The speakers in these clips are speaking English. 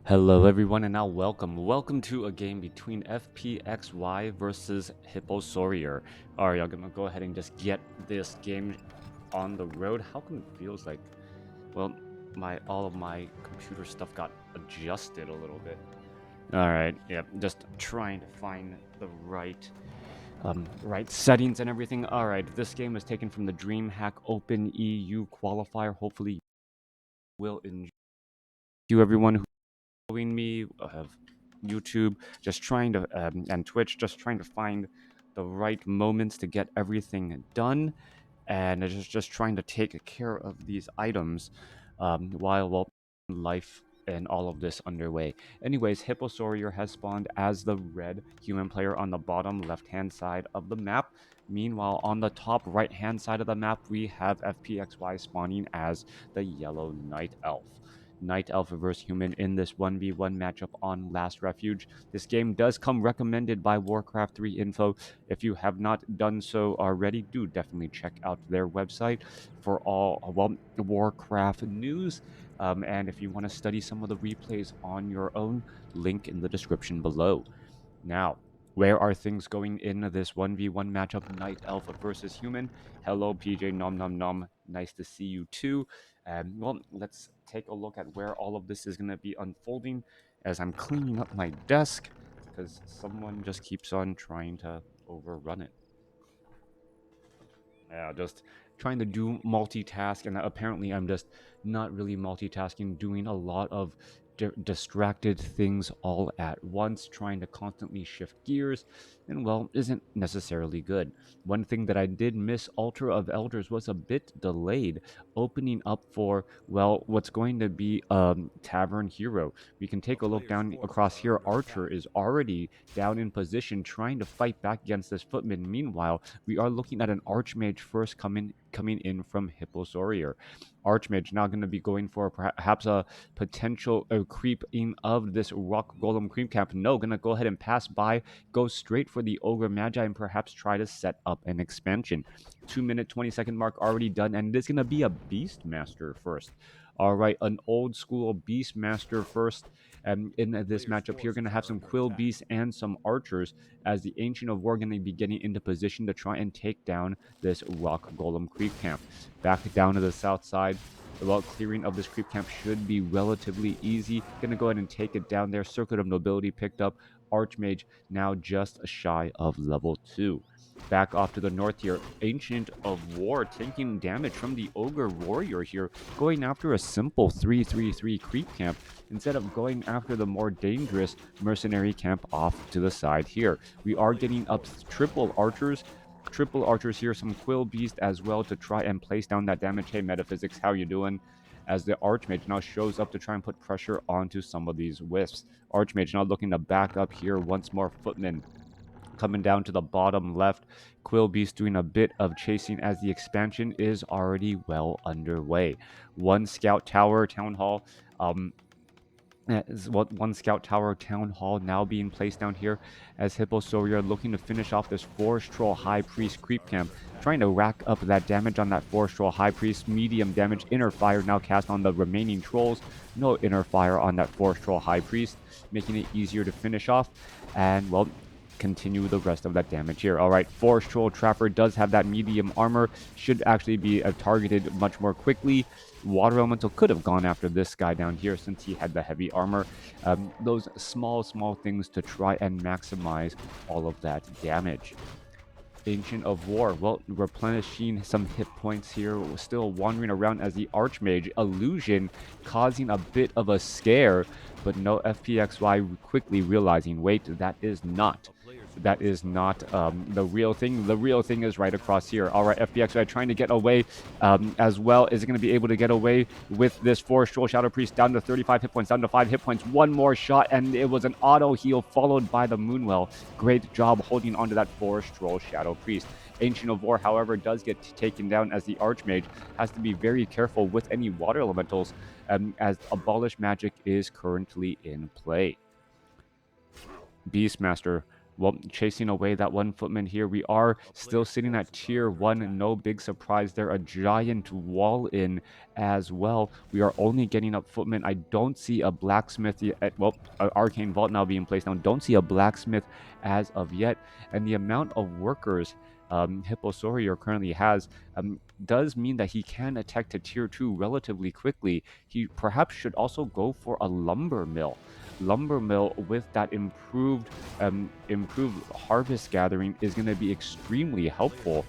Hello everyone and now welcome to a game between FpXy versus Hipposaur. Alright, I'm gonna go ahead and just get this game on the road. How come it feels like, well, all of my computer stuff got adjusted a little bit. Alright, yep, just trying to find the right settings and everything. Alright, this game is taken from the DreamHack Open EU Qualifier. Hopefully you will enjoy. You everyone who following me, have YouTube, just trying to, and Twitch, just trying to find the right moments to get everything done, and just trying to take care of these items while life and all of this underway. Anyways, Hipposaur has spawned as the red human player on the bottom left-hand side of the map. Meanwhile, on the top right-hand side of the map, we have FpXy spawning as the yellow night elf. Night Elf versus Human in this 1v1 matchup on Last Refuge. This game does come recommended by WarCraft 3 Info. If you have not done so already, do definitely check out their website for all WarCraft news. And if you want to study some of the replays on your own, link in the description below. Now, where are things going in this 1v1 matchup, Night Elf versus Human? Hello, PJ Nom Nom Nom. Nice to see you too. Well, let's take a look at where all of this is going to be unfolding as I'm cleaning up my desk because someone just keeps on trying to overrun it. Yeah, just trying to do multitask, and apparently I'm just not really multitasking, doing a lot of distracted things all at once, trying to constantly shift gears, and well, isn't necessarily good. One thing that I did miss, Altar of Elders was a bit delayed, opening up for, well, what's going to be Tavern Hero. We can take a look down across here. Archer is already down in position, trying to fight back against this footman. Meanwhile, we are looking at an Archmage first coming in from Hipposaur. Archmage now going to be going for perhaps a potential creeping of this rock golem creep camp. No, going to go ahead and pass by, go straight for the ogre magi, and perhaps try to set up an expansion. 2-minute 20-second mark already done, and it is going to be a Beastmaster first. All right, an old school Beastmaster first. In this matchup here, going to have some Quill Beasts and some Archers, as the Ancient of War going to be getting into position to try and take down this Rock Golem creep camp. Back down to the south side. Well, clearing of this creep camp should be relatively easy. Gonna go ahead and take it down there. Circuit of Nobility picked up. Archmage now just shy of level 2. Back off to the north here. Ancient of War taking damage from the Ogre Warrior here, going after a simple 3-3-3 creep camp instead of going after the more dangerous mercenary camp off to the side here. We are getting up triple archers here, some Quill Beast as well to try and place down that damage. Hey, Metaphysics, how you doing? As the Archmage now shows up to try and put pressure onto some of these wisps. Archmage now looking to back up here once more. Footman coming down to the bottom left. Quill Beast doing a bit of chasing as the expansion is already well underway. One Scout Tower Town Hall. One Scout Tower Town Hall now being placed down here as Hipposaur looking to finish off this Forest Troll High Priest creep camp, trying to rack up that damage on that Forest Troll High Priest. Medium damage. Inner Fire now cast on the remaining trolls. No Inner Fire on that Forest Troll High Priest, making it easier to finish off. And, well, continue the rest of that damage here. All right, Forest Troll Trapper does have that medium armor, should actually be targeted much more quickly. Water Elemental could have gone after this guy down here since he had the heavy armor. Those small things to try and maximize all of that damage. Ancient of War, well, replenishing some hit points here, still wandering around as the Archmage. Illusion causing a bit of a scare, but no, FpXy quickly realizing, wait, that is not the real thing. The real thing is right across here. All right, FpXy trying to get away as well. Is it going to be able to get away with this Forest Troll Shadow Priest down to 35 hit points, down to 5 hit points. One more shot, and it was an auto heal followed by the Moonwell. Great job holding onto that Forest Troll Shadow Priest. Ancient of War, however, does get taken down as the Archmage has to be very careful with any water elementals as Abolish Magic is currently in play. Beastmaster well, chasing away that one footman here. We are still sitting at tier 1. No big surprise there. A giant wall in as well. We are only getting up footmen. I don't see a blacksmith yet. Well, arcane vault now being placed down. Don't see a blacksmith as of yet. And the amount of workers Hipposaur currently has does mean that he can attack to tier 2 relatively quickly. He perhaps should also go for a lumber mill. Lumber mill with that improved harvest gathering is going to be extremely helpful,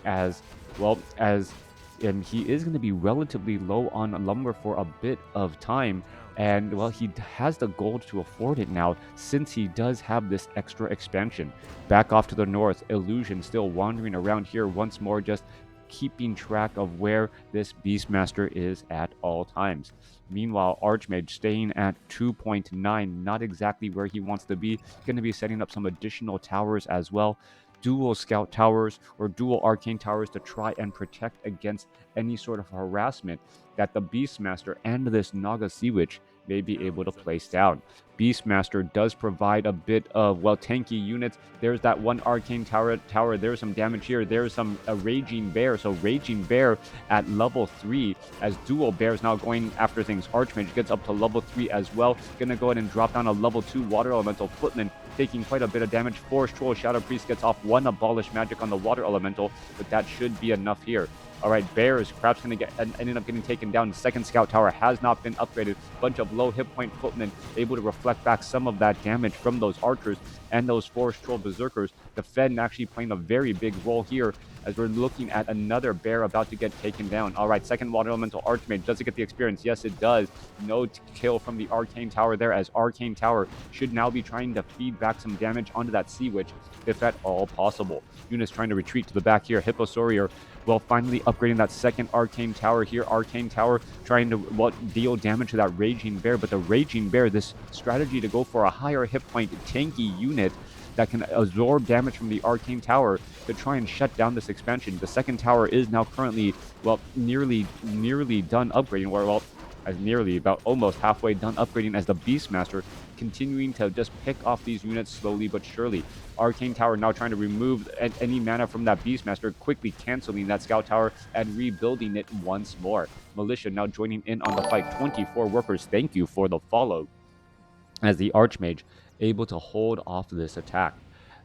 as well as he is going to be relatively low on lumber for a bit of time. And well, he has the gold to afford it now, since he does have this extra expansion. Back off to the north, Illusion still wandering around here once more, just keeping track of where this Beastmaster is at all times. Meanwhile, Archmage staying at 2.9, not exactly where he wants to be. Going to be setting up some additional towers as well. Dual scout towers or dual arcane towers to try and protect against any sort of harassment that the Beastmaster and this Naga Sea Witch may be able to place down. Beastmaster does provide a bit of, well, tanky units. There's that one arcane tower. There's some damage here. There's a Raging Bear. So Raging Bear at level 3 as dual bears now going after things. Archmage gets up to level 3 as well. Gonna go ahead and drop down a level 2 water elemental. Footman taking quite a bit of damage. Forest Troll Shadow Priest gets off one abolish magic on the water elemental, but that should be enough here. All right, Bears, Crab's going to ended up getting taken down. The second scout tower has not been upgraded. Bunch of low hit point footmen able to reflect back some of that damage from those archers and those Forest Troll Berserkers. The Fen actually playing a very big role here as we're looking at another bear about to get taken down. All right, second water elemental Archmage. Does it get the experience? Yes, it does. No kill from the Arcane Tower there, as Arcane Tower should now be trying to feed back some damage onto that Sea Witch, if at all possible. Units trying to retreat to the back here. Hipposaur, well, finally upgrading that second Arcane Tower here. Arcane Tower trying to deal damage to that Raging Bear, but the Raging Bear, this strategy to go for a higher hit point tanky unit that can absorb damage from the Arcane Tower to try and shut down this expansion. The second tower is now currently, well, nearly done upgrading, or well, as nearly about almost halfway done upgrading, as the Beastmaster continuing to just pick off these units slowly but surely. Arcane Tower now trying to remove any mana from that Beastmaster, quickly canceling that Scout Tower and rebuilding it once more. Militia now joining in on the fight. 24 workers, thank you for the follow, as the Archmage able to hold off this attack.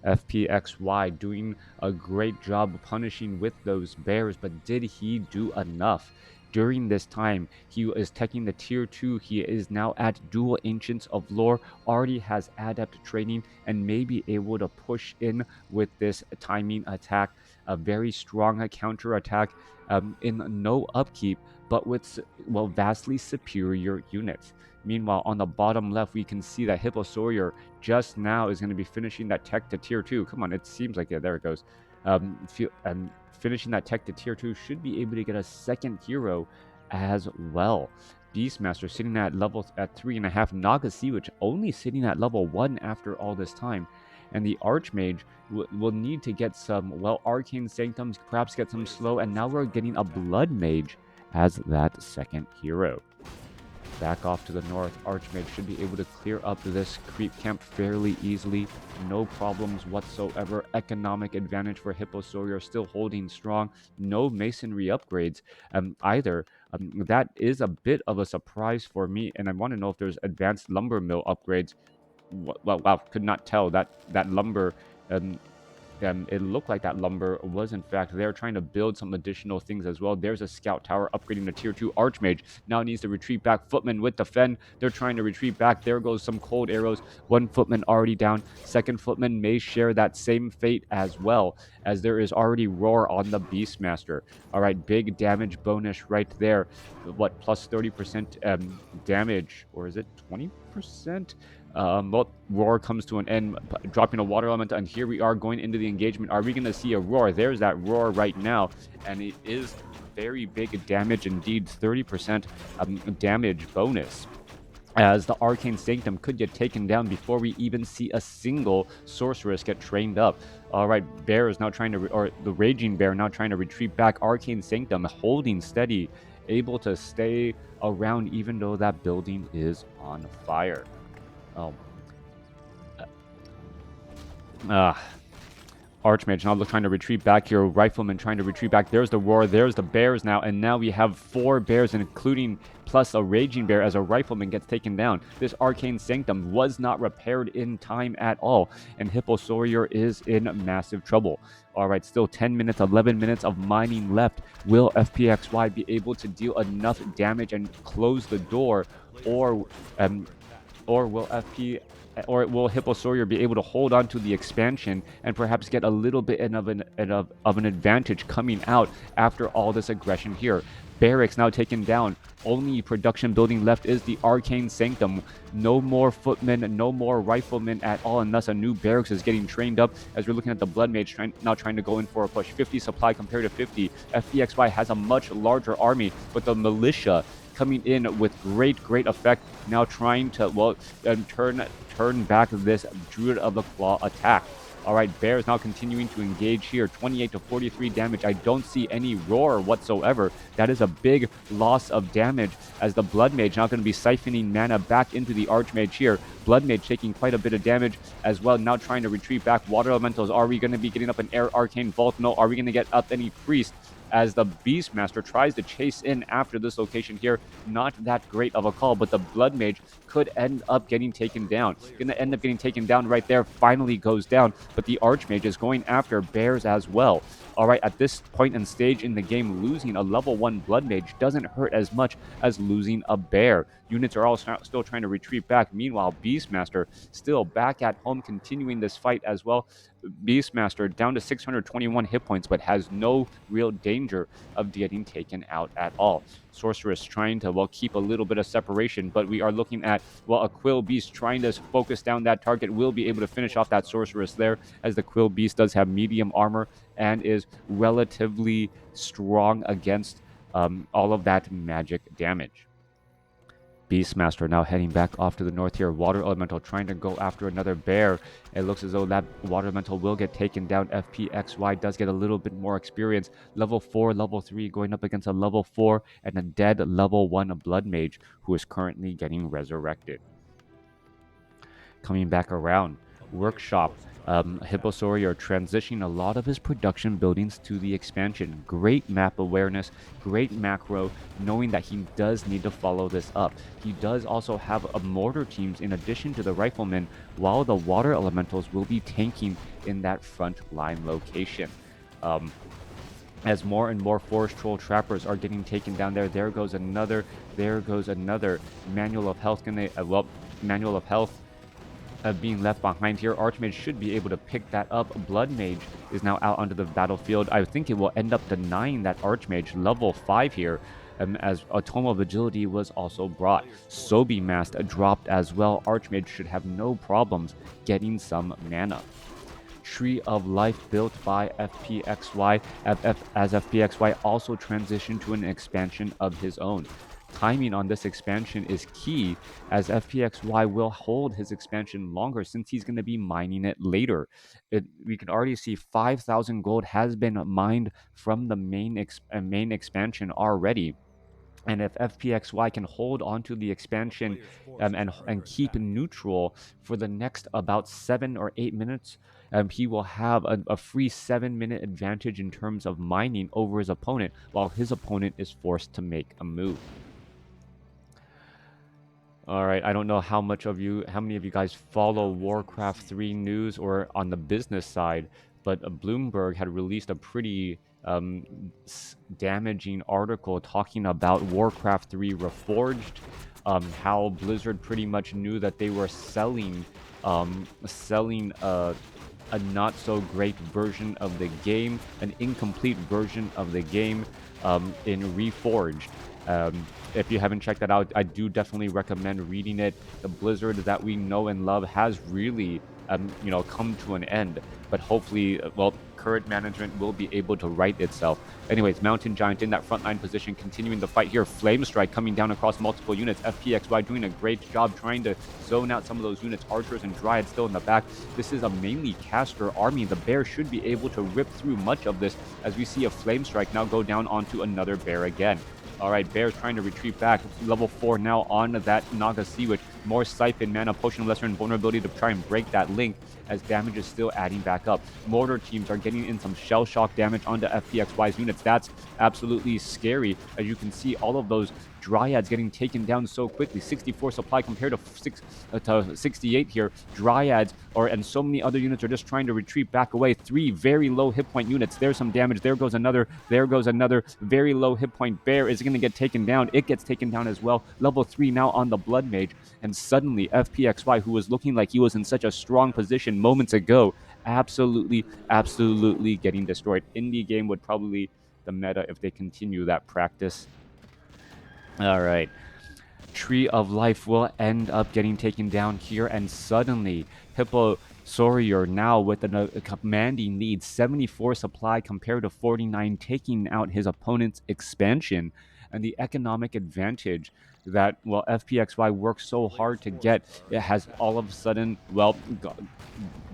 FpXy doing a great job punishing with those bears, but did he do enough? During this time, he is taking the tier 2. He is now at dual Ancients of Lore, already has adept training, and may be able to push in with this timing attack. A very strong counter attack in no upkeep, but with, well, vastly superior units. Meanwhile, on the bottom left, we can see that Hipposaur just now is going to be finishing that tech to tier 2. Come on, it seems like it. There it goes. Finishing that tech to tier 2 should be able to get a second hero as well. Beastmaster sitting at level at 3.5. Naga Sea Witch only sitting at level 1 after all this time. And the Archmage will need to get some, well, Arcane Sanctums, perhaps get some slow, and now we're getting a Blood Mage as that second hero. Back off to the north, Archmage should be able to clear up this creep camp fairly easily. No problems whatsoever. Economic advantage for Hipposaur, still holding strong. No masonry upgrades either. That is a bit of a surprise for me, and I want to know if there's advanced lumber mill upgrades. Well, wow, could not tell that lumber. It looked like that lumber was in fact there, trying to build some additional things as well. There's a scout tower upgrading to tier 2. Archmage now needs to retreat back. Footman with the Fen, they're trying to retreat back. There goes some cold arrows. One footman already down. Second footman may share that same fate as well, as there is already roar on the Beastmaster. All right, big damage bonus right there. What, plus 30% damage, or is it 20%? Well, roar comes to an end, dropping a water element, and here we are going into the engagement. Are we going to see a roar? There's that roar right now, and it is very big damage indeed. 30% damage bonus, as the Arcane Sanctum could get taken down before we even see a single sorceress get trained up. All right, Bear is now trying to, or the Raging Bear now trying to retreat back. Arcane Sanctum holding steady, able to stay around even though that building is on fire. Archmage now trying to retreat back here. Rifleman trying to retreat back. There's the roar. There's the bears now. And now we have 4 bears, including plus a raging bear as a rifleman gets taken down. This arcane sanctum was not repaired in time at all. And Hipposaur is in massive trouble. All right, still 10 minutes, 11 minutes of mining left. Will FpXy be able to deal enough damage and close the door? Or will will Hipposaur be able to hold on to the expansion and perhaps get a little bit of an advantage coming out after all this aggression here? Barracks now taken down. Only production building left is the Arcane Sanctum. No more footmen, no more riflemen at all, and thus a new barracks is getting trained up as we're looking at the Blood Mage now trying to go in for a push. 50 supply compared to 50. FpXy has a much larger army, but the militia coming in with great effect, now trying to turn back this Druid of the Claw attack. All right, Bears now continuing to engage here. 28 to 43 damage. I don't see any roar whatsoever. That is a big loss of damage as the Blood Mage now going to be siphoning mana back into the Archmage here. Blood Mage taking quite a bit of damage as well, now trying to retreat back. Water Elementals, are we going to be getting up an Air Arcane Vault? No. Are we going to get up any Priest? As the Beastmaster tries to chase in after this location here. Not that great of a call, but the Blood Mage could end up getting taken down. Gonna end up getting taken down right there. Finally goes down, but the Archmage is going after bears as well. All right, at this point and stage in the game, losing a level 1 Blood Mage doesn't hurt as much as losing a bear. Units are all still trying to retreat back. Meanwhile, Beastmaster still back at home, continuing this fight as well. Beastmaster down to 621 hit points, but has no real danger of getting taken out at all. Sorceress trying to, keep a little bit of separation, but we are looking at, a Quill Beast trying to focus down that target. Will be able to finish off that Sorceress there, as the Quill Beast does have medium armor and is relatively strong against all of that magic damage. Beastmaster now heading back off to the north here. Water Elemental trying to go after another bear. It looks as though that Water Elemental will get taken down. FpXy does get a little bit more experience. Level 4, level 3 going up against a level 4 and a dead level 1 Blood Mage who is currently getting resurrected. Coming back around. Workshop. Hipposaur transitioning a lot of his production buildings to the expansion. Great map awareness, great macro, knowing that he does need to follow this up. He does also have a mortar teams in addition to the riflemen, while the water elementals will be tanking in that front line location. As more and more forest troll trappers are getting taken down there goes another. Manual of health. Manual of health being left behind here. Archmage should be able to pick that up. Blood Mage is now out onto the battlefield. I think it will end up denying that Archmage level 5 here, as a Tome of Agility was also brought. Sobi Mast dropped as well. Archmage should have no problems getting some mana. Tree of Life built by FpXy, as FpXy also transitioned to an expansion of his own. Timing on this expansion is key, as FpXy will hold his expansion longer since he's going to be mining it later. We can already see 5,000 gold has been mined from the main expansion already. And if FpXy can hold onto the expansion and keep neutral for the next about 7 or 8 minutes, he will have a free 7-minute advantage in terms of mining over his opponent, while his opponent is forced to make a move. All right, I don't know how many of you guys follow WarCraft 3 news or on the business side, but Bloomberg had released a pretty damaging article talking about WarCraft 3 Reforged, how Blizzard pretty much knew that they were selling a not so great version of the game, an incomplete version of the game in Reforged. If you haven't checked that out, I do definitely recommend reading it. The Blizzard that we know and love has really, come to an end. But hopefully, current management will be able to right itself. Anyways, Mountain Giant in that frontline position, continuing the fight here. Flame Strike coming down across multiple units. FpXy doing a great job trying to zone out some of those units. Archers and Dryads still in the back. This is a mainly caster army. The bear should be able to rip through much of this, as we see a Flame Strike now go down onto another bear again. All right, Bear's trying to retreat back. Level 4 now on that Naga Sea Witch. More Siphon, Mana, Potion of Lesser Invulnerability to try and break that link as damage is still adding back up. Mortar teams are getting in some shell shock damage onto FpXy's units. That's absolutely scary. As you can see, all of those Dryads getting taken down so quickly. 64 supply compared to 68 here. Dryads and so many other units are just trying to retreat back away. 3 very low hit point units. There's some damage. There goes another. There goes another very low hit point. Bear is going to get taken down. It gets taken down as well. Level 3 now on the Blood Mage. And suddenly FpXy, who was looking like he was in such a strong position moments ago, absolutely getting destroyed. Indie game would probably the meta if they continue that practice. All right. Tree of Life will end up getting taken down here, and suddenly Hipposaur now with a commanding lead, 74 supply compared to 49, taking out his opponent's expansion, and the economic advantage that, well, FpXy worked so hard to get, it has all of a sudden, well,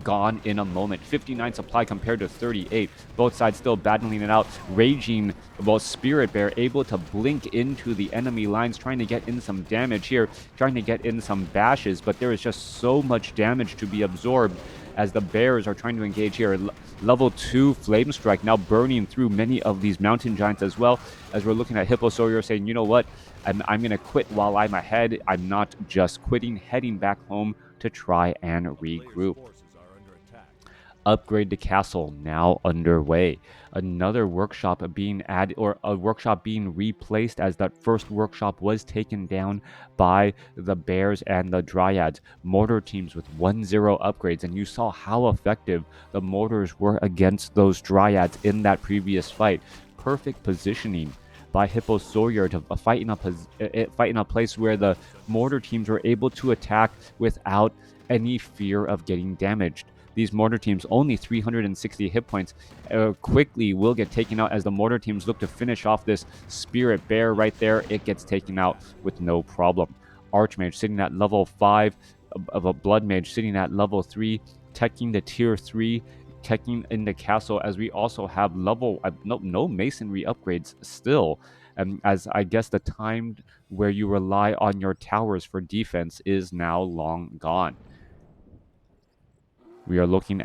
gone in a moment. 59 supply compared to 38. Both sides still battling it out. Raging, well, Spirit Bear able to blink into the enemy lines, trying to get in some damage here, trying to get in some bashes, but there is just so much damage to be absorbed as the Bears are trying to engage here. Level 2 Flame Strike now burning through many of these Mountain Giants as well, as we're looking at Hipposaur saying, you know what, I'm going to quit while I'm ahead. I'm not just quitting, heading back home to try and regroup. Upgrade to castle now underway. Another workshop being added, or a workshop being replaced, as that first workshop was taken down by the Bears and the Dryads. Mortar teams with 1-0 upgrades, and you saw how effective the mortars were against those Dryads in that previous fight. Perfect positioning by Hipposaur to fight in a place where the mortar teams were able to attack without any fear of getting damaged. These mortar teams, only 360 hit points, quickly will get taken out as the mortar teams look to finish off this Spirit Bear right there. It gets taken out with no problem. Archmage sitting at level 5, of a Blood Mage sitting at level 3, teching the tier 3, teching in the castle, as we also have level no masonry upgrades still. As I guess the time where you rely on your towers for defense is now long gone. We are looking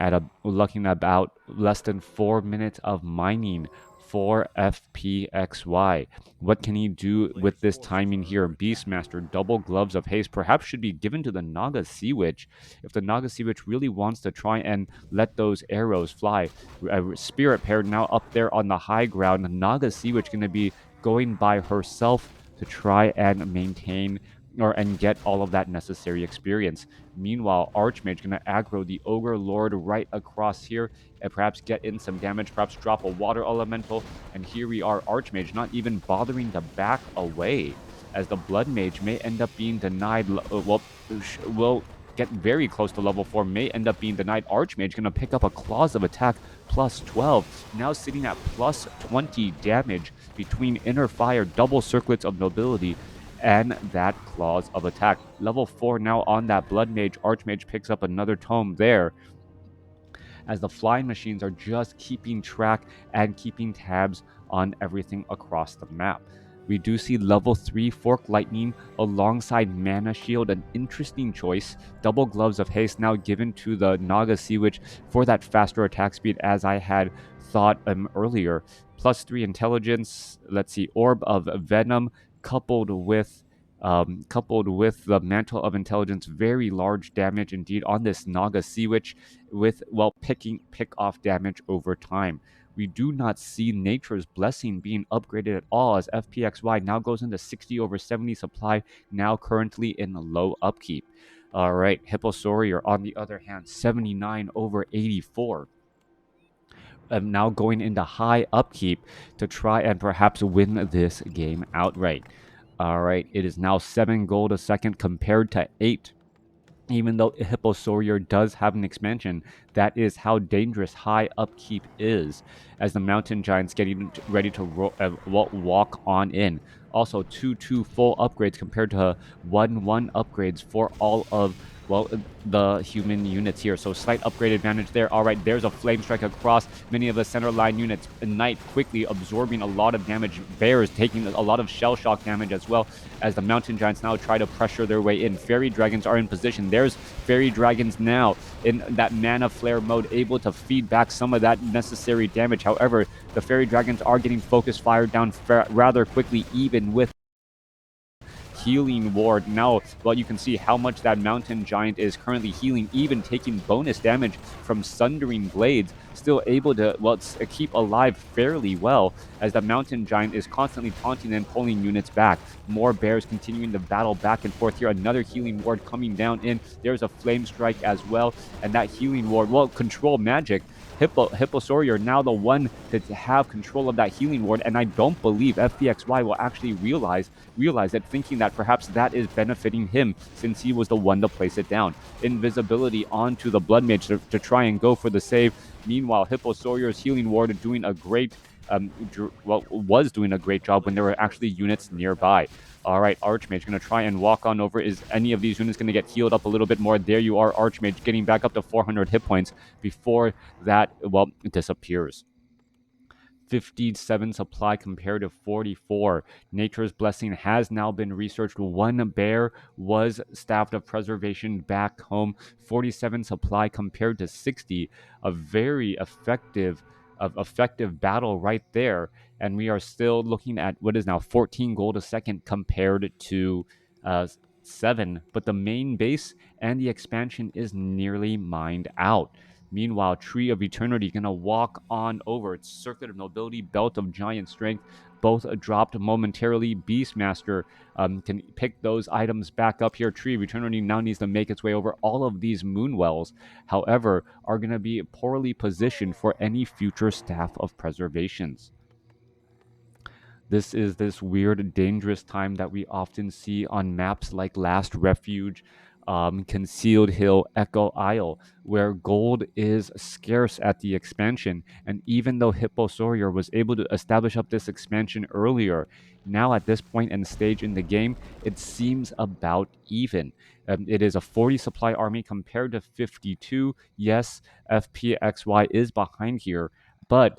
about less than 4 minutes of mining for FpXy. What can he do with this timing here? Beastmaster, double gloves of haste, perhaps should be given to the Naga Sea Witch if the Naga Sea Witch really wants to try and let those arrows fly. Spirit Pair now up there on the high ground. The Naga Sea Witch going to be going by herself to try and maintain and get all of that necessary experience. Meanwhile, Archmage going to aggro the Ogre Lord right across here and perhaps get in some damage, perhaps drop a Water Elemental. And here we are, Archmage not even bothering to back away, as the Blood Mage may end up being denied. Will get very close to level 4, may end up being denied. Archmage going to pick up a Claws of Attack plus 12, now sitting at plus 20 damage between Inner Fire, double Circlets of Nobility, and that Claws of Attack. Level 4 now on that Blood Mage. Archmage picks up another tome there, as the flying machines are just keeping track and keeping tabs on everything across the map. We do see level 3 Fork Lightning alongside Mana Shield, an interesting choice. Double Gloves of Haste now given to the Naga Sea Witch for that faster attack speed, as I had thought earlier. Plus 3 Intelligence, let's see, Orb of Venom, coupled with the Mantle of Intelligence. Very large damage indeed on this Naga Sea Witch, with, well, pick off damage over time. We do not see Nature's Blessing being upgraded at all, as FpXy now goes into 60 over 70 supply, now currently in low upkeep. All right, Hipposaur on the other hand, 79 over 84. Now going into high upkeep to try and perhaps win this game outright. All right, it is now 7 gold a second compared to 8. Even though Hipposaur does have an expansion, that is how dangerous high upkeep is, as the Mountain Giants getting ready to walk on in. Also, 2 full upgrades compared to 1 upgrades for all of well, the human units here. So slight upgrade advantage there. All right, there's a flame strike across many of the center line units. Knight quickly absorbing a lot of damage. Bears taking a lot of shell shock damage as well, as the mountain giants now try to pressure their way in. Fairy dragons are in position. There's fairy dragons now in that mana flare mode, able to feed back some of that necessary damage. However, the fairy dragons are getting focus fired down rather quickly, even with healing ward. Now, well, you can see how much that mountain giant is currently healing, even taking bonus damage from sundering blades, still able to, well, keep alive fairly well, as the mountain giant is constantly taunting and pulling units back. More bears continuing to battle back and forth here. Another healing ward coming down in. There's a flame strike as well, and that healing ward, well, control magic. Hipposaur, you're now the one to have control of that healing ward, and I don't believe FpXy will actually realize it, thinking that perhaps that is benefiting him, since he was the one to place it down. Invisibility onto the Blood Mage to try and go for the save. Meanwhile, Hipposaur's healing ward doing a great was doing a great job when there were actually units nearby. All right, Archmage going to try and walk on over. Is any of these units going to get healed up a little bit more? There you are, Archmage, getting back up to 400 hit points before that, well, it disappears. 57 supply compared to 44. Nature's Blessing has now been researched. One bear was Staff of Preservation back home. 47 supply compared to 60. A very effective battle right there. And we are still looking at what is now 14 gold a second compared to 7. But the main base and the expansion is nearly mined out. Meanwhile, Tree of Eternity going to walk on over. Its Circlet of Nobility, Belt of Giant Strength, both dropped momentarily. Beastmaster can pick those items back up here. Tree of Eternity now needs to make its way over. All of these Moonwells, however, are going to be poorly positioned for any future Staff of Preservations. This is this weird, dangerous time that we often see on maps like Last Refuge, Concealed Hill, Echo Isle, where gold is scarce at the expansion. And even though Hipposaur was able to establish up this expansion earlier, now at this point and stage in the game, it seems about even. It is a 40 supply army compared to 52. Yes, FpXy is behind here, but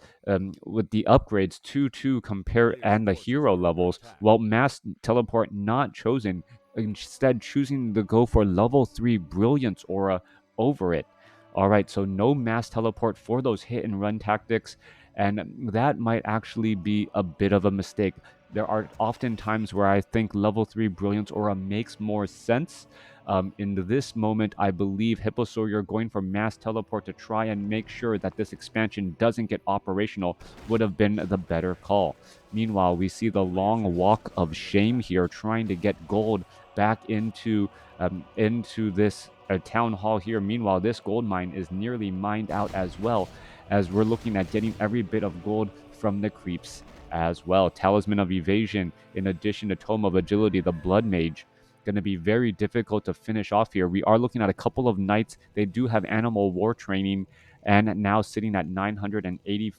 with the upgrades, 2-2 compare and the hero levels, well, mass teleport not chosen, instead choosing to go for level 3 Brilliance Aura over it. All right, so no mass teleport for those hit and run tactics, and that might actually be a bit of a mistake. There are often times where I think level 3 Brilliance Aura makes more sense. In this moment, I believe Hipposaur going for mass teleport to try and make sure that this expansion doesn't get operational would have been the better call. Meanwhile, we see the long walk of shame here, trying to get gold back into this town hall here. Meanwhile, this gold mine is nearly mined out as well, as we're looking at getting every bit of gold from the creeps as well. Talisman of Evasion, in addition to Tome of Agility, the Blood Mage, going to be very difficult to finish off here. We are looking at a couple of knights. They do have animal war training, and now sitting at 980,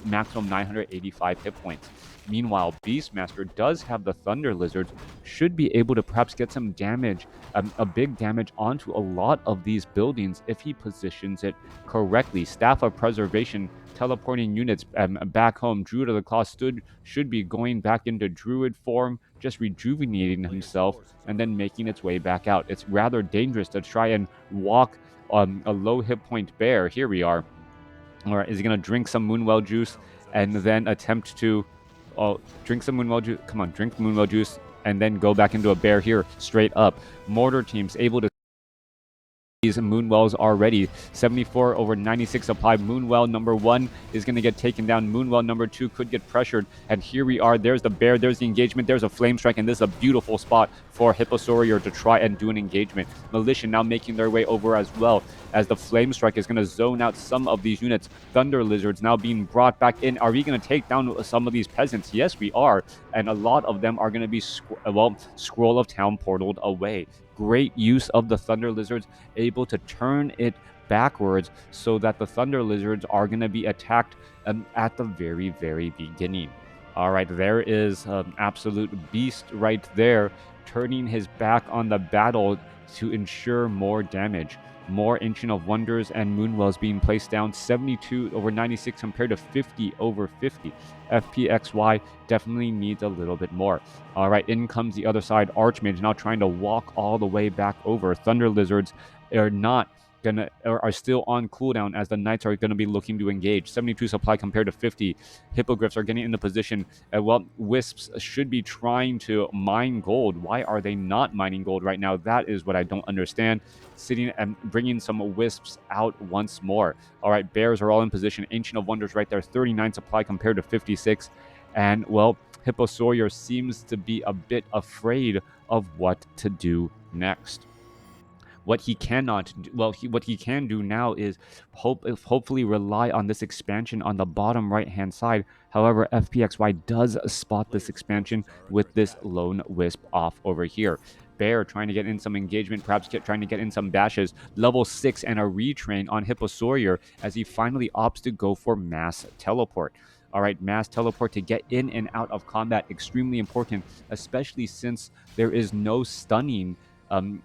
maximum 985 hit points. Meanwhile, Beastmaster does have the Thunder Lizards, should be able to perhaps get some damage, a big damage onto a lot of these buildings if he positions it correctly. Staff of Preservation teleporting units back home. Druid of the Claw should be going back into Druid form, just rejuvenating himself, and then making its way back out. It's rather dangerous to try and walk on a low hit point bear. Here we are. All right, is he going to drink some Moonwell juice and then attempt to drink some Moonwell juice? Come on, drink Moonwell juice and then go back into a bear here, straight up. Mortar teams able to these Moonwells already. 74 over 96 supply. Moonwell number 1 is going to get taken down. Moonwell number 2 could get pressured. And here we are. There's the bear. There's the engagement. There's a flame strike. And this is a beautiful spot for Hipposaur to try and do an engagement. Militia now making their way over as well, as the flame strike is going to zone out some of these units. Thunder Lizards now being brought back in. Are we going to take down some of these peasants? Yes, we are. And a lot of them are going to be, Scroll of Town portaled away. Great use of the Thunder Lizards, able to turn it backwards so that the Thunder Lizards are going to be attacked at the very beginning. All right, there is an absolute beast right there, turning his back on the battle to ensure more damage. More Ancient of Wonders and Moonwells being placed down, 72 over 96 compared to 50 over 50. FpXy definitely needs a little bit more. All right, in comes the other side. Archmage now trying to walk all the way back over. Thunder Lizards are still on cooldown as the Knights are gonna be looking to engage. 72 supply compared to 50. Hippogriffs are getting into position. Wisps should be trying to mine gold. Why are they not mining gold right now? That is what I don't understand. Sitting and bringing some Wisps out once more. All right, Bears are all in position. Ancient of Wonders right there, 39 supply compared to 56. And, Hipposaur seems to be a bit afraid of what to do next. What he cannot do, what he can do now is hopefully rely on this expansion on the bottom right hand side. However, FpXy does spot this expansion with this lone wisp off over here. Bear trying to get in some engagement, perhaps trying to get in some bashes. Level 6 and a retrain on Hipposaur as he finally opts to go for mass teleport. All right, mass teleport to get in and out of combat, extremely important, especially since there is no stunning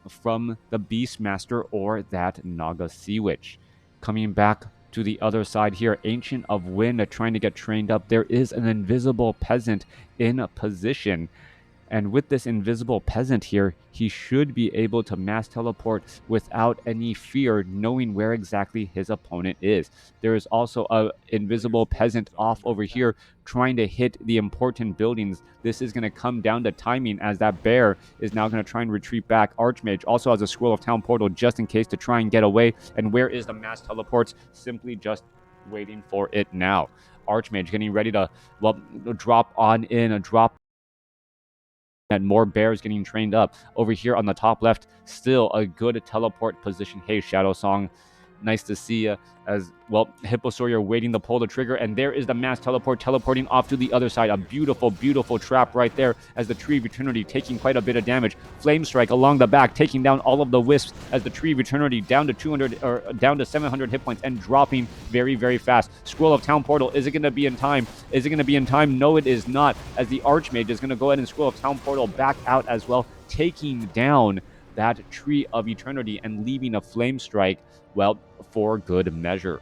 from the Beastmaster or that Naga Sea Witch. Coming back to the other side here, Ancient of Wind trying to get trained up. There is an invisible peasant in a position. And with this invisible peasant here, he should be able to mass teleport without any fear, knowing where exactly his opponent is. There is also an invisible peasant off over here trying to hit the important buildings. This is going to come down to timing as that bear is now going to try and retreat back. Archmage also has a Scroll of Town portal just in case to try and get away. And where is the mass teleports? Simply just waiting for it now. Archmage getting ready to, drop on in, drop and more bears getting trained up. Over here on the top left, still a good teleport position. Hey, Shadow Song, nice to see you. As Hipposaur waiting to pull the trigger, and there is the mass teleporting off to the other side. A beautiful, beautiful trap right there as the Tree of Eternity taking quite a bit of damage. Flame Strike along the back, taking down all of the wisps as the Tree of Eternity down to 200 or down to 700 hit points and dropping very, very fast. Scroll of Town portal, is it going to be in time? Is it going to be in time? No, it is not, as the Archmage is going to go ahead and Scroll of Town portal back out as well, taking down that Tree of Eternity and leaving a Flame Strike, for good measure.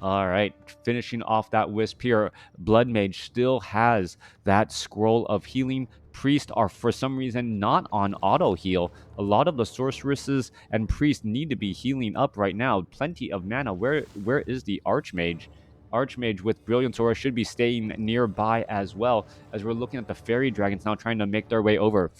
All right, finishing off that wisp here, Blood Mage still has that Scroll of Healing. Priests are for some reason not on auto heal. A lot of the sorceresses and priests need to be healing up right now. Plenty of mana. Where is the Archmage? Archmage with Brilliant Aura should be staying nearby as well, as we're looking at the Fairy Dragons now trying to make their way over.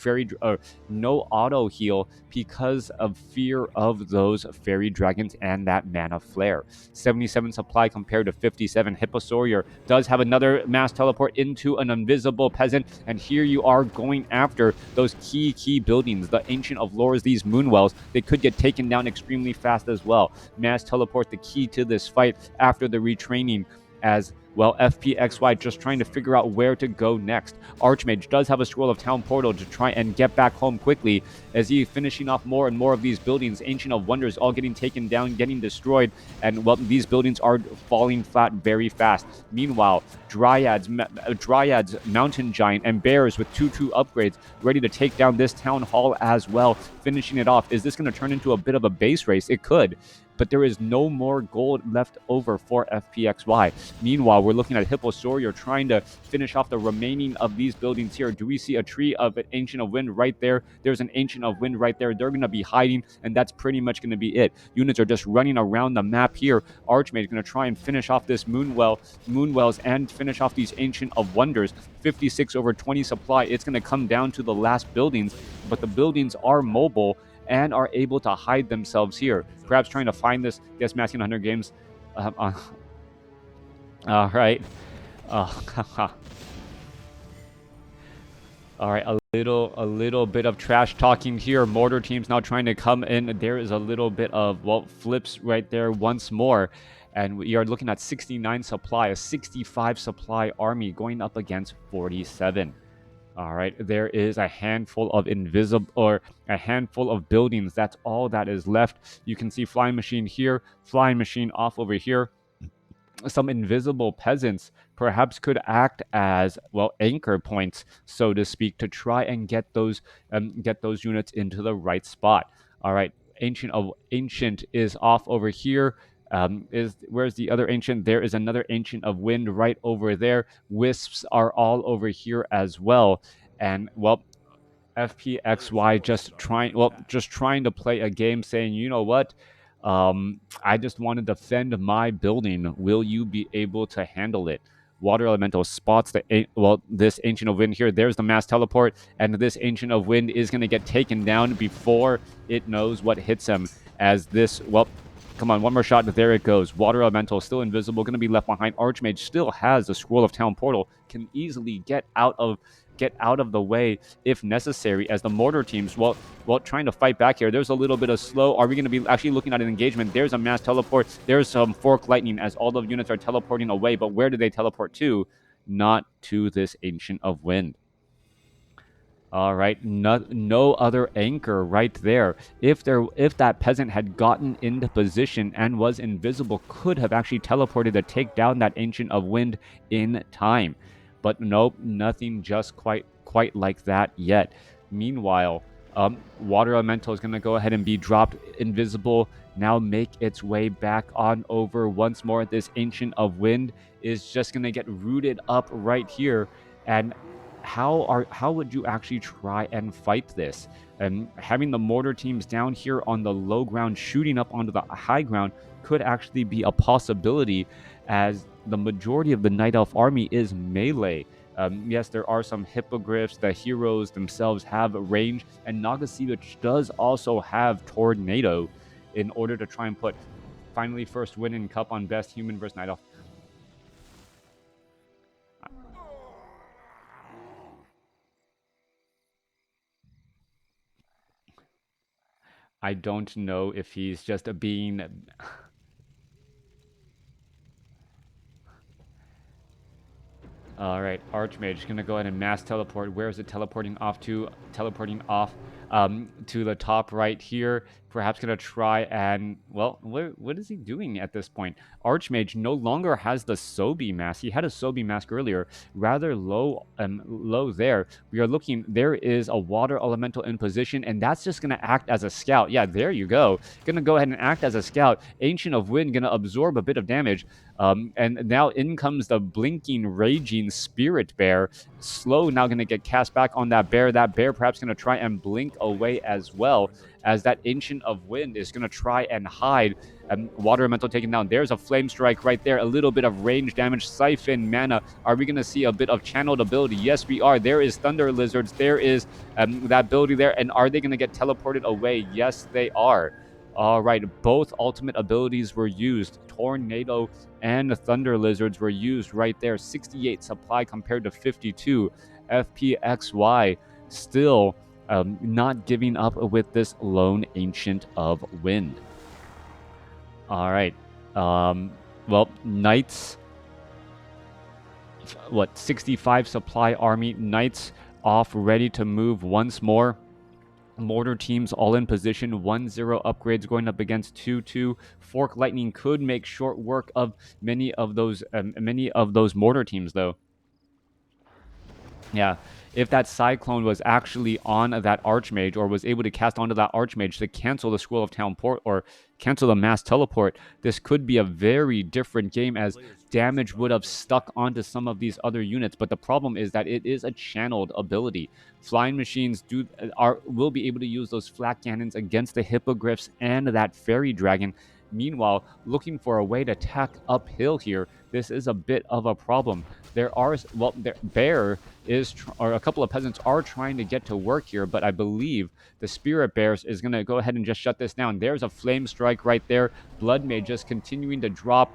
No auto heal because of fear of those Fairy Dragons and that Mana Flare. 77 supply compared to 57. Hipposaur does have another mass teleport into an invisible peasant, and here you are going after those key buildings, the Ancient of Lores, these Moonwells. They could get taken down extremely fast as well. Mass teleport, the key to this fight after the retraining, as FpXy just trying to figure out where to go next. Archmage does have a Scroll of Town portal to try and get back home quickly as he finishing off more and more of these buildings. Ancient of Wonders all getting taken down, getting destroyed, and these buildings are falling flat very fast. Meanwhile, Dryads, Mountain Giant, and Bears with 2/2 upgrades ready to take down this Town Hall as well, finishing it off. Is this going to turn into a bit of a base race? It could, but there is no more gold left over for FpXy. Meanwhile, we're looking at Hipposaur trying to finish off the remaining of these buildings here. Do we see a Tree of Ancient of Wind right there? There's an Ancient of Wind right there. They're going to be hiding, and that's pretty much going to be it. Units are just running around the map here. Archmage is going to try and finish off this Moonwells and finish off these Ancient of Wonders. 56 over 20 supply. It's going to come down to the last buildings, but the buildings are mobile and are able to hide themselves here. Perhaps trying to find this. Guess Masking 100 games. All right. All right. A little bit of trash talking here. Mortar teams now trying to come in. There is a little bit of flips right there once more. And we are looking at 69 supply, a 65 supply army going up against 47. All right, there is a handful of buildings. That's all that is left. You can see Flying Machine here, Flying Machine off over here. Some invisible peasants perhaps could act as, well, anchor points, so to speak, to try and get those units into the right spot. All right, Ancient is off over here. Where's the other Ancient? There is another Ancient of Wind right over there. Wisps are all over here as well. And, well, FpXy just trying to play a game, saying, you know what, I just want to defend my building. Will you be able to handle it? Water Elemental spots this Ancient of Wind here. There's the mass teleport, and this Ancient of Wind is going to get taken down before it knows what hits him. As this, well, come on, one more shot, but there it goes. Water Elemental still invisible, going to be left behind. Archmage still has the Scroll of Town Portal, can easily get out of the way if necessary, as the mortar teams, well, trying to fight back here. There's a little bit of slow. Are we going to be actually looking at an engagement? There's a mass teleport. There's some Fork Lightning as all the units are teleporting away, but where do they teleport to? Not to this Ancient of Wind. All right, no other anchor right there. If that peasant had gotten into position and was invisible, could have actually teleported to take down that Ancient of Wind in time. But nope, nothing just quite like that yet. Meanwhile, Water Elemental is going to go ahead and be dropped invisible. Now make its way back on over once more. This Ancient of Wind is just going to get rooted up right here. And how would you actually try and fight this? And having the mortar teams down here on the low ground shooting up onto the high ground could actually be a possibility, as the majority of the Night Elf army is melee. Yes, there are some hippogriffs. The heroes themselves have range, and Nagasivich does also have Tornado in order to try and put finally first win in Cup on best human versus Night Elf. I don't know if he's just being... All right, Archmage going to go ahead and mass teleport. Where is it teleporting off to? Teleporting off to the top right here. Perhaps going to try and, well, what is he doing at this point? Archmage no longer has the Sobi mask. He had a Sobi mask earlier, rather low there. We are looking, there is a Water Elemental in position, and that's just going to act as a scout. Yeah, there you go. Going to go ahead and act as a scout. Ancient of Wind going to absorb a bit of damage. And now in comes the blinking, raging Spirit Bear. Slow now going to get cast back on that bear. That bear perhaps going to try and blink away as well, as that Ancient of Wind is going to try and hide. Water Elemental taken down. There's a Flame Strike right there. A little bit of range damage. Siphon mana. Are we going to see a bit of channeled ability? Yes, we are. There is Thunder Lizards. There is that ability there. And are they going to get teleported away? Yes, they are. All right, both ultimate abilities were used. Tornado and Thunder Lizards were used right there. 68 supply compared to 52. FpXy still not giving up with this lone Ancient of Wind. All right. Well, Knights, 65 supply army. Knights off, ready to move once more. Mortar teams all in position. 1-0 upgrades going up against 2-2. Fork Lightning could make short work of many of those mortar teams, though. Yeah, if that Cyclone was actually on that Archmage, or was able to cast onto that Archmage to cancel the Scroll of Town Port or cancel the mass teleport, this could be a very different game, as damage would have stuck onto some of these other units. But the problem is that it is a channeled ability. Flying machines will be able to use those flak cannons against the hippogriffs and that fairy dragon. Meanwhile, looking for a way to attack uphill here, this is a bit of a problem. Bear is, or a couple of peasants are trying to get to work here, but I believe the Spirit Bears is going to go ahead and just shut this down. There's a Flame Strike right there. Blood Mage just continuing to drop,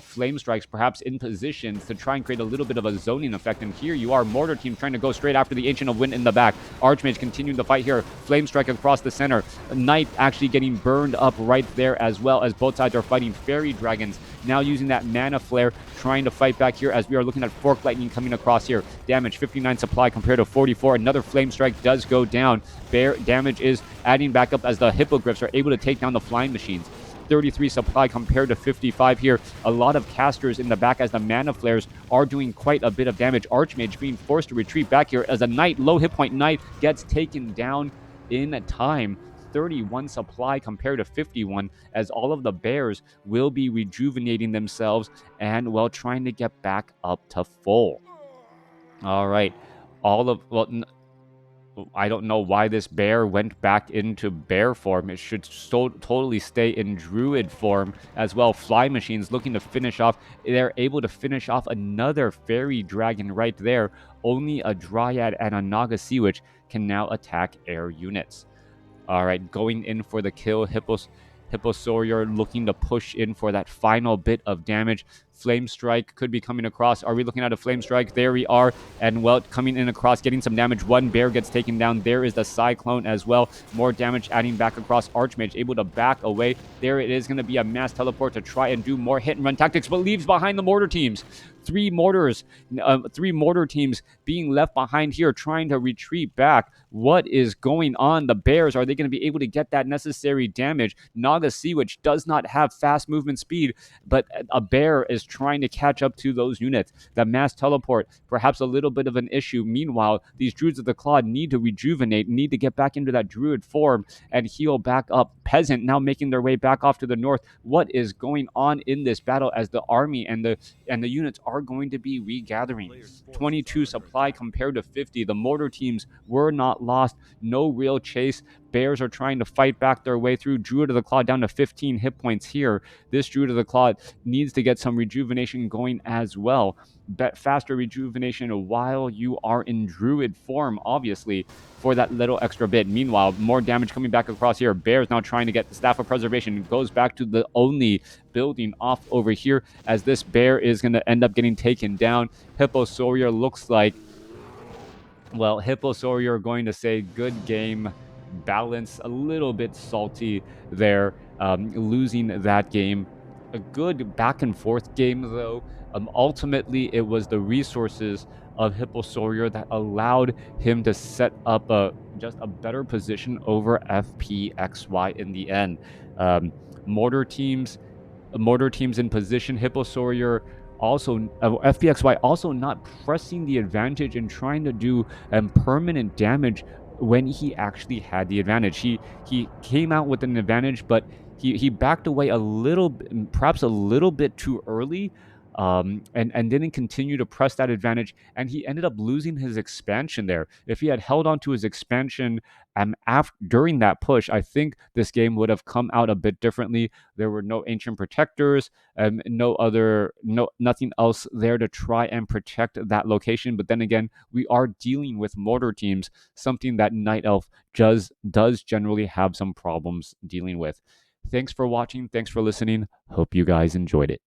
Flame Strikes perhaps in position to try and create a little bit of a zoning effect. And here you are, Mortar Team trying to go straight after the Ancient of Wind in the back. Archmage continuing the fight here. Flame Strike across the center. Knight actually getting burned up right there, as well as both sides are fighting. Fairy Dragons now using that Mana Flare, trying to fight back here, as we are looking at Fork Lightning coming across here. Damage 59 supply compared to 44. Another Flame Strike does go down. Bear damage is adding back up as the Hippogriffs are able to take down the Flying Machines. 33 supply compared to 55 here. A lot of casters in the back as the mana flares are doing quite a bit of damage. Archmage being forced to retreat back here as a knight, low hit point knight, gets taken down in time. 31 supply compared to 51, as all of the bears will be rejuvenating themselves and, well, trying to get back up to full. All right. I don't know why this bear went back into bear form. It should totally stay in druid form as well. Fly machines looking to finish off. They're able to finish off another fairy dragon right there. Only a dryad and a naga sea witch can now attack air units. All right, going in for the kill. Hipposaur looking to push in for that final bit of damage. Flame Strike could be coming across. Are we looking at a Flame Strike? There we are. And, well, coming in across, getting some damage. One bear gets taken down. There is the Cyclone as well. More damage adding back across. Archmage able to back away. There it is going to be a mass teleport to try and do more hit and run tactics, but leaves behind the mortar teams. Three mortar teams being left behind here, trying to retreat back. What is going on? The bears, are they going to be able to get that necessary damage? Naga Sea Witch does not have fast movement speed, but a bear is trying to catch up to those units. The mass teleport, perhaps a little bit of an issue. Meanwhile, these Druids of the Clod need to rejuvenate, need to get back into that Druid form and heal back up. Peasant now making their way back off to the north. What is going on in this battle as the army and the units are going to be regathering? 22 supply compared to 50. The mortar teams were not lost. No real chase. Bears are trying to fight back their way through. Druid of the Claw down to 15 hit points here. This Druid of the Claw needs to get some rejuvenation going as well. Faster rejuvenation while you are in Druid form, obviously, for that little extra bit. Meanwhile, more damage coming back across here. Bears now trying to get the Staff of Preservation. It goes back to the only building off over here, as this bear is going to end up getting taken down. Hipposaur looks like, well, Hipposaur going to say good game. Balance a little bit salty there, losing that game. A good back and forth game, though. Ultimately, it was the resources of Hipposaur that allowed him to set up just a better position over FpXy in the end. Mortar teams in position. Hipposaur also, FpXy also not pressing the advantage and trying to do permanent damage when he actually had the advantage. He came out with an advantage, but he backed away a little, perhaps a little bit too early, and didn't continue to press that advantage, and he ended up losing his expansion there. If he had held on to his expansion during that push, I think this game would have come out a bit differently. There were no ancient protectors, nothing else there to try and protect that location. But then again, we are dealing with mortar teams, something that Night Elf does generally have some problems dealing with. Thanks for watching. Thanks for listening. Hope you guys enjoyed it.